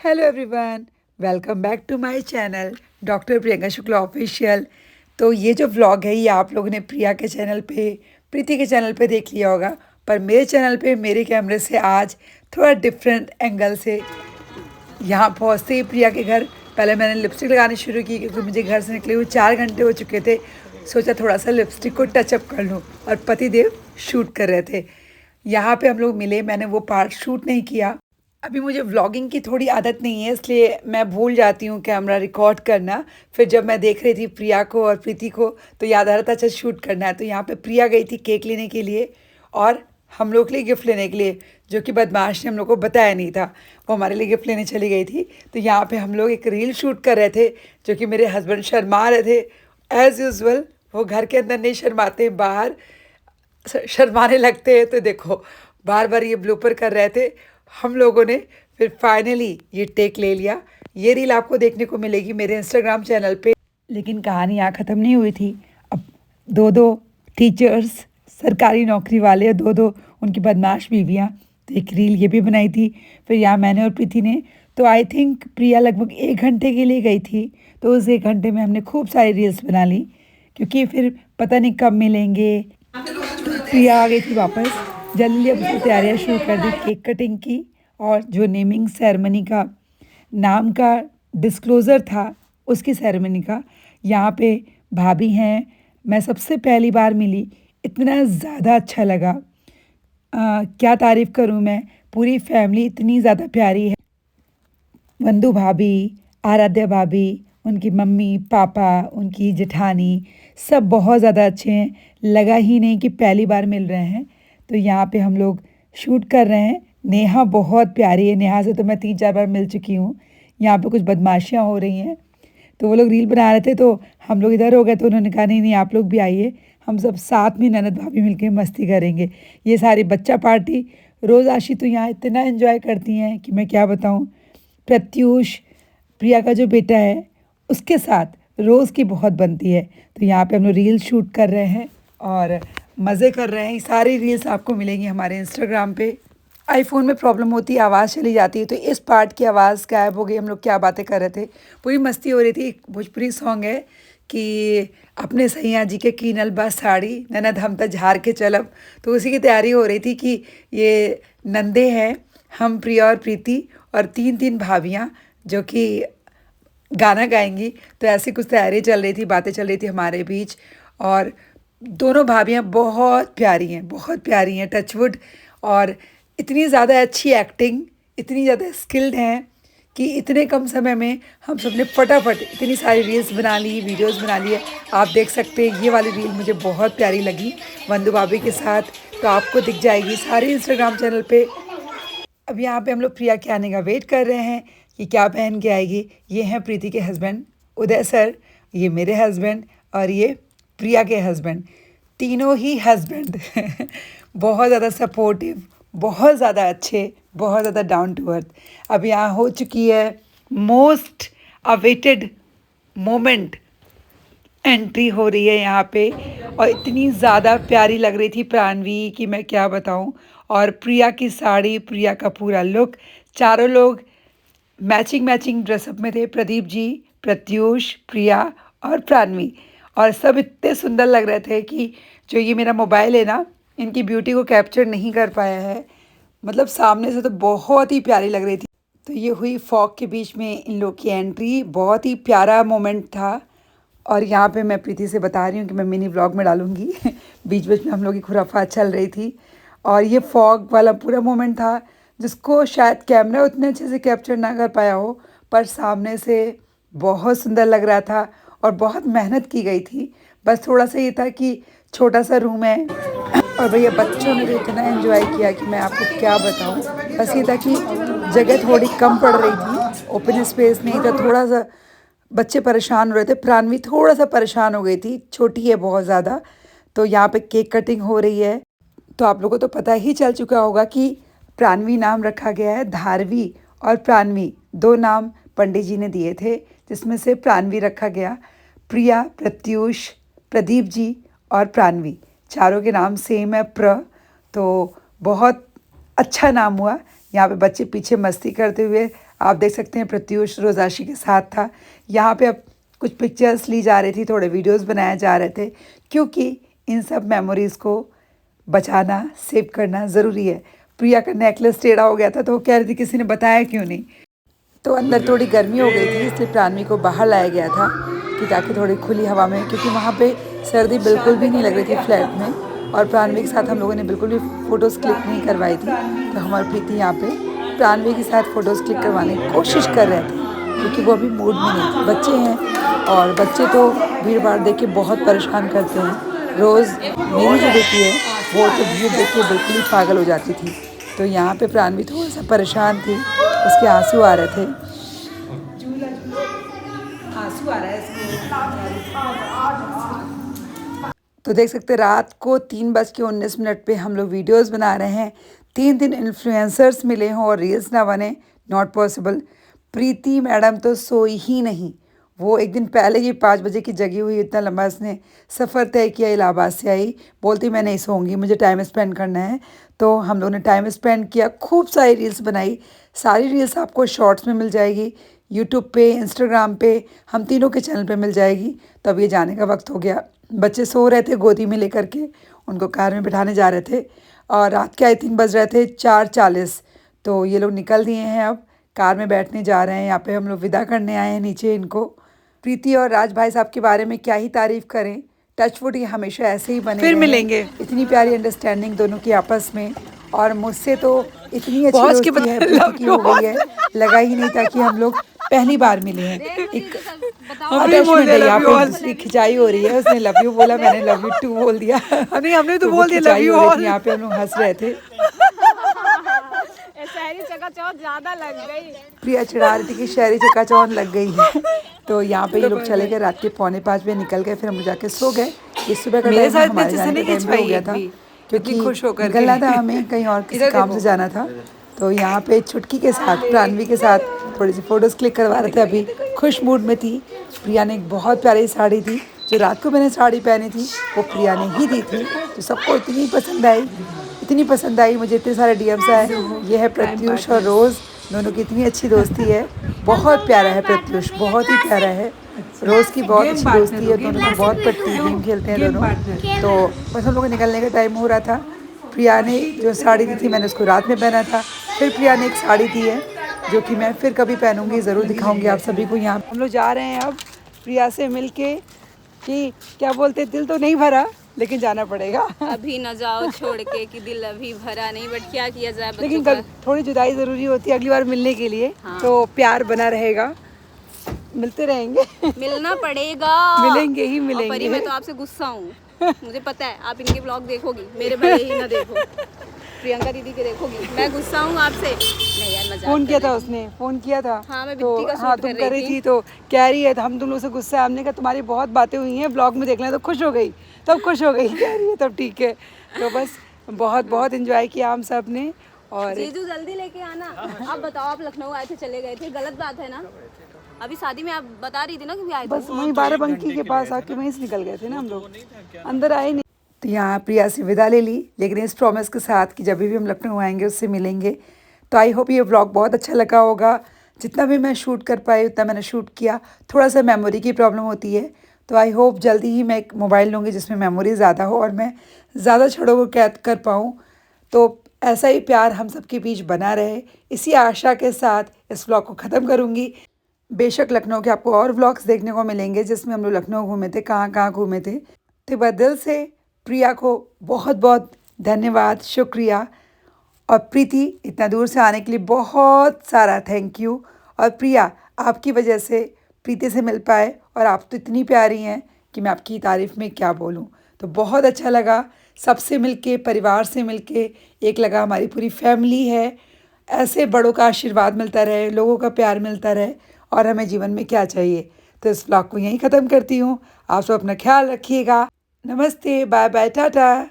Hello everyone, welcome back to my channel doctor Priyanka Shukla official. तो ये जो व्लॉग है ये आप लोगों ने प्रिया के चैनल पे, प्रीति के चैनल पे देख लिया होगा, पर मेरे चैनल पे मेरे कैमरे से आज थोड़ा डिफरेंट एंगल से यहाँ पहुँचते ही प्रिया के घर पहले मैंने लिपस्टिक लगानी शुरू की क्योंकि मुझे घर से निकले हुए 4 घंटे हो चुके थे। सोचा थोड़ा सा लिपस्टिक को टचअप कर लूँ और पति देव शूट कर रहे थे। यहाँ पे हम लोग मिले, मैंने वो पार्ट शूट नहीं किया। अभी मुझे व्लॉगिंग की थोड़ी आदत नहीं है, इसलिए मैं भूल जाती हूँ कैमरा रिकॉर्ड करना। फिर जब मैं देख रही थी प्रिया को और प्रीति को तो याद आ रहा था अच्छा शूट करना है। तो यहाँ पे प्रिया गई थी केक लेने के लिए और हम लोग के लिए गिफ्ट लेने के लिए, जो कि बदमाश ने हम लोग को बताया नहीं था। वो हमारे लिए गिफ्ट लेने चली गई थी। तो यहाँ पे हम लोग एक रील शूट कर रहे थे, जो कि मेरे हस्बैंड शर्मा रहे थे। एज़ यूज़ुअल वो घर के अंदर नहीं शर्माते, बाहर शर्माने लगते हैं। तो देखो बार बार ये ब्लूपर कर रहे थे हम लोगों ने। फिर फाइनली ये टेक ले लिया। ये रील आपको देखने को मिलेगी मेरे इंस्टाग्राम चैनल पे। लेकिन कहानी यहाँ ख़त्म नहीं हुई थी। अब दो दो टीचर्स, सरकारी नौकरी वाले, दो दो उनकी बदमाश बीवियाँ, तो एक रील ये भी बनाई थी। फिर यहाँ मैंने और प्रीति ने, तो आई थिंक प्रिया लगभग 1 घंटे के लिए गई थी। तो उस 1 घंटे में हमने खूब सारी रील्स बना ली, क्योंकि फिर पता नहीं कब मिलेंगे। प्रिया आ गई थी वापस, जल्दी अब उसकी तैयारियां शुरू कर दी केक कटिंग की। और जो नेमिंग सेरेमनी का नाम का डिस्क्लोज़र था उसकी सेरेमनी का। यहाँ पे भाभी हैं, मैं सबसे पहली बार मिली, इतना ज़्यादा अच्छा लगा। क्या तारीफ़ करूँ मैं, पूरी फैमिली इतनी ज़्यादा प्यारी है। वंदु भाभी, आराध्या भाभी, उनकी मम्मी पापा, उनकी जेठानी, सब बहुत ज़्यादा अच्छे हैं। लगा ही नहीं कि पहली बार मिल रहे हैं। तो यहाँ पे हम लोग शूट कर रहे हैं। नेहा बहुत प्यारी है, नेहा से तो मैं 3-4 बार मिल चुकी हूँ। यहाँ पे कुछ बदमाशियाँ हो रही हैं, तो वो लोग रील बना रहे थे तो हम लोग इधर हो गए। तो उन्होंने कहा नहीं नहीं आप लोग भी आइए, हम सब साथ में ननद भाभी मिलके मस्ती करेंगे। ये सारी बच्चा पार्टी, रोज़ तो यहाँ इतना एंजॉय करती हैं कि मैं क्या बताऊँ। प्रत्यूष, प्रिया का जो बेटा है, उसके साथ रोज़ की बहुत बनती है। तो यहाँ पे हम लोग रील शूट कर रहे हैं और मज़े कर रहे हैं। सारी रील्स आपको मिलेंगी हमारे इंस्टाग्राम पे। आईफोन में प्रॉब्लम होती है, आवाज़ चली जाती है, तो इस पार्ट की आवाज़ गायब हो गई। हम लोग क्या बातें कर रहे थे, पूरी मस्ती हो रही थी। एक भोजपुरी सॉन्ग है कि अपने सैया जी के कीनल बा साड़ी ननद हम त झाड़ के चलब। तो उसी की तैयारी हो रही थी कि ये नंदे हैं, हम प्रिया और प्रीति और 3-3 भाभियाँ जो कि गाना गाएंगी। तो ऐसी कुछ तैयारी चल रही थी, बातें चल रही थी हमारे बीच। और दोनों भाभियाँ बहुत प्यारी हैं, टचवुड। और इतनी ज़्यादा अच्छी एक्टिंग, इतनी ज़्यादा स्किल्ड हैं कि इतने कम समय में हम सब ने फटाफट इतनी सारी रील्स बना ली, वीडियोस बना लिए। आप देख सकते हैं ये वाली रील मुझे बहुत प्यारी लगी वंदु भाभी के साथ। तो आपको दिख जाएगी सारे इंस्टाग्राम चैनल पे। अब यहाँ पे हम लोग प्रिया के आने का वेट कर रहे हैं कि क्या पहन के आएगी। ये हैं प्रीति के हस्बैंड उदय सर, ये मेरे हस्बैंड और ये प्रिया के हस्बैंड, तीनों ही हस्बैंड बहुत ज़्यादा सपोर्टिव, बहुत ज़्यादा अच्छे, बहुत ज़्यादा डाउन टू अर्थ। अब यहाँ हो चुकी है मोस्ट अवेटेड मोमेंट, एंट्री हो रही है यहाँ पे। और इतनी ज़्यादा प्यारी लग रही थी प्राणवी कि मैं क्या बताऊँ। और प्रिया की साड़ी, प्रिया का पूरा लुक, चारों लोग मैचिंग मैचिंग ड्रेसअप में थे। प्रदीप जी, प्रत्यूष, प्रिया और प्राणवी, और सब इतने सुंदर लग रहे थे कि जो ये मेरा मोबाइल है ना, इनकी ब्यूटी को कैप्चर नहीं कर पाया है। मतलब सामने से तो बहुत ही प्यारी लग रही थी। तो ये हुई फॉग के बीच में इन लोग की एंट्री, बहुत ही प्यारा मोमेंट था। और यहाँ पे मैं प्रीति से बता रही हूँ कि मैं मिनी व्लॉग में डालूँगी बीच बीच में हम लोग की खुराफात चल रही थी। और ये फॉग वाला पूरा मोमेंट था जिसको शायद कैमरा उतने अच्छे से कैप्चर ना कर पाया हो, पर सामने से बहुत सुंदर लग रहा था और बहुत मेहनत की गई थी। बस थोड़ा सा ये था कि छोटा सा रूम है और भैया बच्चों ने तो इतना एंजॉय किया कि मैं आपको क्या बताऊं। बस ये था कि जगह थोड़ी कम पड़ रही थी, ओपन स्पेस नहीं था, थोड़ा सा बच्चे परेशान हो रहे थे। प्राणवी थोड़ा सा परेशान हो गई थी, छोटी है बहुत ज़्यादा। तो यहाँ पे केक कटिंग हो रही है। तो आप लोगों को तो पता ही चल चुका होगा कि प्राणवी नाम रखा गया है। धारवी और प्राणवी दो नाम पंडित जी ने दिए थे, जिसमें से प्राणवी रखा गया। प्रिया, प्रत्यूष, प्रदीप जी और प्राणवी, चारों के नाम सेम है, तो बहुत अच्छा नाम हुआ। यहाँ पे बच्चे पीछे मस्ती करते हुए आप देख सकते हैं प्रत्युष रोजाशी के साथ था। यहाँ पे अब कुछ पिक्चर्स ली जा रही थी, थोड़े वीडियोस बनाए जा रहे थे, क्योंकि इन सब मेमोरीज़ को बचाना, सेव करना ज़रूरी है। प्रिया का नेकलेस टेढ़ा हो गया था तो वो कह रही थी किसी ने बताया क्यों नहीं। तो अंदर थोड़ी गर्मी हो गई थी, इसलिए प्राणवी को बाहर लाया गया था कि ताकि थोड़ी खुली हवा में, क्योंकि वहाँ पे सर्दी बिल्कुल भी नहीं लग रही थी फ्लैट में। और प्राणवी के साथ हम लोगों ने बिल्कुल भी फ़ोटोज़ क्लिक नहीं करवाई थी। तो हमारी प्रीति यहाँ पे प्राणवी के साथ फ़ोटोज़ क्लिक करवाने की कोशिश कर रहे थे, क्योंकि वो अभी मूड में नहीं थे। बच्चे हैं और बच्चे तो भीड़ भाड़ देख के बहुत परेशान करते हैं। रोज़ मेरी जो बेटी है वो तो भीड़ देख के बिल्कुल ही पागल हो जाती थी। तो यहाँ पे प्राणवी थोड़ा सा परेशान थी, उसके आंसू आ रहे थे। आंसू आ रहा है इसको। तो देख सकते रात को 3:19 पे हम लोग वीडियोस बना रहे हैं। 3 दिन इन्फ्लुएंसर्स मिले हों और रील्स ना बने, नॉट पॉसिबल। प्रीति मैडम तो सोई ही नहीं। वो एक दिन पहले ही 5 बजे की जगी हुई, इतना लंबा उसने सफ़र तय किया, इलाहाबाद से आई, बोलती मैं नहीं सोऊंगी, मुझे टाइम स्पेंड करना है। तो हम लोगों ने टाइम स्पेंड किया, खूब सारी रील्स बनाई। सारी रील्स आपको शॉर्ट्स में मिल जाएगी, यूट्यूब पे, इंस्टाग्राम पे, हम तीनों के चैनल पे मिल जाएगी। तो अब ये जाने का वक्त हो गया। बच्चे सो रहे थे गोदी में लेकर के, उनको कार में बिठाने जा रहे थे और रात के आई थिंक बज रहे थे 4:40। तो ये लोग निकल दिए हैं, अब कार में बैठने जा रहे हैं। यहाँ पे हम लोग विदा करने आए हैं नीचे इनको। प्रीति और राज भाई साहब के बारे में क्या ही तारीफ़ करें, टचवुड ये हमेशा ऐसे ही बने फिर रहे। मिलेंगे। इतनी प्यारी अंडरस्टैंडिंग दोनों की आपस में, और मुझसे तो इतनी अच्छी दोस्ती है प्रीति की हो गई है, लगा ही नहीं था कि हम लोग पहली बार मिले हैं। एक अटैचमेंट है, यहाँ पे दूसरी खिंचाई हो रही है। उसने लव यू बोला, मैंने लव यू टू बोल दिया। नहीं हमने तो वो बोल दिया लव खिंचाई यू हो रही ऑल। थी, यहाँ पे हम लोग हंस रहे थे। शहरी चकाचौंध ज्यादा लग गई। प्रिया चिढ़ा रही थी कि शहरी चकाचौंध लग गई है। तो यहाँ पे ये लोग चले गए, रात के 4:45 बजे निकल गए, फिर हम लोग जाके सो गए। इस सुबह का मेरे टाइम साथ हमारे इतने जाने नहीं का टाइम भी हो गया था, क्योंकि खुश होकर निकलना था हमें कहीं और किसी काम से जाना था। तो यहाँ पे छुटकी के साथ, प्राणवी के साथ थोड़ी सी फ़ोटोज़ क्लिक करवा रहे थे। अभी खुश मूड में थी। प्रिया ने एक बहुत प्यारी साड़ी थी, जो रात को मैंने साड़ी पहनी थी वो प्रिया ने ही दी थी। तो सबको इतनी पसंद आई, इतनी पसंद आई, मुझे इतने सारे DMs आए। ये है प्रत्युष और रोज़, दोनों की इतनी अच्छी दोस्ती है। बहुत प्यारा है प्रत्युष, बहुत ही प्यारा है। रोज़ की बहुत अच्छी दोस्ती है, दोनों की बहुत पटती है, गेम खेलते हैं दोनों। तो बस हम लोग को निकलने का टाइम हो रहा था। प्रिया ने जो साड़ी दी थी मैंने उसको रात में पहना था। फिर प्रिया ने एक साड़ी दी है जो कि मैं फिर कभी पहनूंगी, ज़रूर दिखाऊंगी आप सभी को। यहाँ हम लोग जा रहे हैं अब प्रिया से मिलके, कि क्या बोलते, दिल तो नहीं भरा लेकिन जाना पड़ेगा। अभी न जाओ छोड़ के कि दिल अभी भरा नहीं, बट क्या किया जाए, लेकिन कल थोड़ी जुदाई ज़रूरी होती है अगली बार मिलने के लिए। हाँ। तो प्यार बना रहेगा, मिलते रहेंगे। मिलना पड़ेगा, मिलेंगे ही मिलेंगे। परी मैं तो आपसे गुस्सा हूँ, मुझे पता है। आप इनके ब्लॉग देखोगी, मेरे भले ही ना देखो, प्रियंका दीदी के देखोगी। मैं गुस्सा हूँ आपसे। नहीं यार, मजाक फोन किया था उसने, फोन किया था। हाँ, मैं तो बिट्टी का हाँ शूट तुम कर कर रही थी, तो कह रही है हम तुम लोग से गुस्सा है। हमने कहा तुम्हारी बहुत बातें हुई हैं, ब्लॉग में देख लें। तो खुश हो गई, तब खुश हो गई, कह रही है तब ठीक है। तो बस बहुत बहुत इंजॉय किया हम सब ने। और जीजू जल्दी लेके आना। आप बताओ, आप लखनऊ आए थे, चले गए थे, गलत बात है ना? अभी शादी में आप बता रही थी ना कि भी आए थे। बस वहीं बाराबंकी के पास आके वहीं से निकल गए थे ना हम लोग, अंदर आए नहीं। तो यहाँ प्रिया से विदा ले ली, लेकिन इस प्रॉमिस के साथ कि जब भी हम लखनऊ आएंगे उससे मिलेंगे। तो आई होप ये व्लॉग बहुत अच्छा लगा होगा। जितना भी मैं शूट कर पाई उतना मैंने शूट किया। थोड़ा सा मेमोरी की प्रॉब्लम होती है, तो आई होप जल्दी ही मैं एक मोबाइल लूँगी जिसमें मेमोरी ज़्यादा हो और मैं ज़्यादा क्षणों को कैद कर पाऊँ। तो ऐसा ही प्यार हम सबके बीच बना रहे, इसी आशा के साथ इस व्लॉग को ख़त्म करूँगी। बेशक लखनऊ के आपको और व्लॉग्स देखने को मिलेंगे जिसमें हम लोग लखनऊ घूमे थे, कहाँ कहाँ घूमे थे। तो बस दिल से प्रिया को बहुत बहुत धन्यवाद, शुक्रिया। और प्रीति, इतना दूर से आने के लिए बहुत सारा थैंक यू। और प्रिया, आपकी वजह से प्रीति से मिल पाए, और आप तो इतनी प्यारी हैं कि मैं आपकी तारीफ़ में क्या बोलूं। तो बहुत अच्छा लगा सबसे मिलके, परिवार से मिलके। एक लगा हमारी पूरी फैमिली है। ऐसे बड़ों का आशीर्वाद मिलता रहे, लोगों का प्यार मिलता रहे, और हमें जीवन में क्या चाहिए। तो इस व्लॉग को यहीं ख़त्म करती हूँ। आप सब अपना ख्याल रखिएगा। नमस्ते, बाय बाय, टाटा।